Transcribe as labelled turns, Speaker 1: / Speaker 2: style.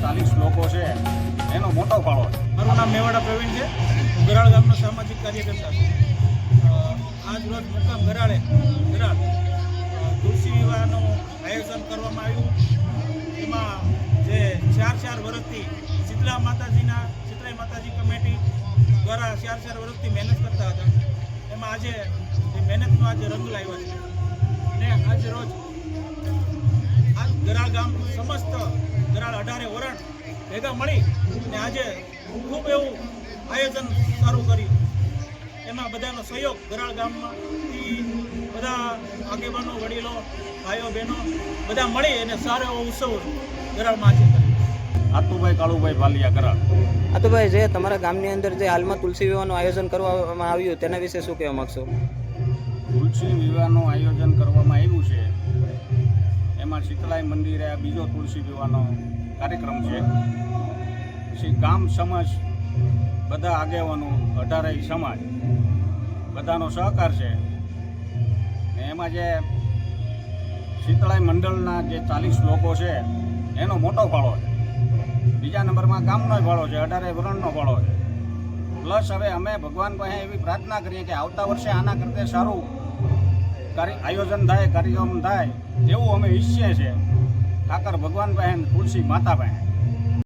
Speaker 1: 40 લોકો છે એનો મોટો ફાળો છે.
Speaker 2: મારું નામ મેવાડા પ્રવીણ છે. હું ગરાળ ગામનો સામાજિક કાર્યકર્તા છું. આજ રોજ મુકામ ગરાળ તુલસી વિવાહનું આયોજન કરવામાં આવ્યું. એમાં જે 4 વર્ષથી શીતળાઈ માતાજી કમિટી દ્વારા 4 વર્ષથી મહેનત કરતા હતા, એમાં આજે એ મહેનતનો આજે રંગ લાવ્યો છે. ને આજ રોજ આ ગરાળ ગામ સમસ્ત ગરાળ 18 વરણ ભેગા મળી ને આજે ખૂબ એવું આયોજન સારું કર્યું. એમાં બધાનો સહયોગ ગરાળ ગામમાંથી બધા આગેવાનો, વડીલો, ભાઈઓ, બહેનો બધા મળી અને સારો એવો ઉત્સવ ગરાળમાં આજે કર્યો.
Speaker 1: આતુભાઈ કાળુભાઈ ભાલિયા ગરાળ.
Speaker 3: આતુભાઈ, જે તમારા ગામની અંદર જે હાલમાં તુલસી વિવાહનું આયોજન કરવામાં આવ્યું તેના વિશે શું કહેવા માગશો?
Speaker 1: તુલસી વિવાહનું આયોજન કરવામાં આવ્યું છે. એમાં શીતળાઈ મંદિરે આ બીજો તુલસી વિવાહનો કાર્યક્રમ છે. પછી ગામ સમાજ બધા આગેવાનો, 18 સમાજ બધાનો સહકાર છે. ને એમાં જે શીતળાઈ મંડળના જે 40 લોકો છે એનો મોટો ફાળો છે. બીજા નંબરમાં ગામનો ફાળો છે, 18 વરણનો ફાળો છે. પ્લસ હવે અમે ભગવાન પાસે એવી પ્રાર્થના કરીએ કે આવતા વર્ષે આના કરતાં સારું આયોજન થાય, કાર્યક્રમ થાય એવું અમે ઈચ્છીએ છીએ. ઠાકર ભગવાન પાસે, તુલસી માતા પાસે.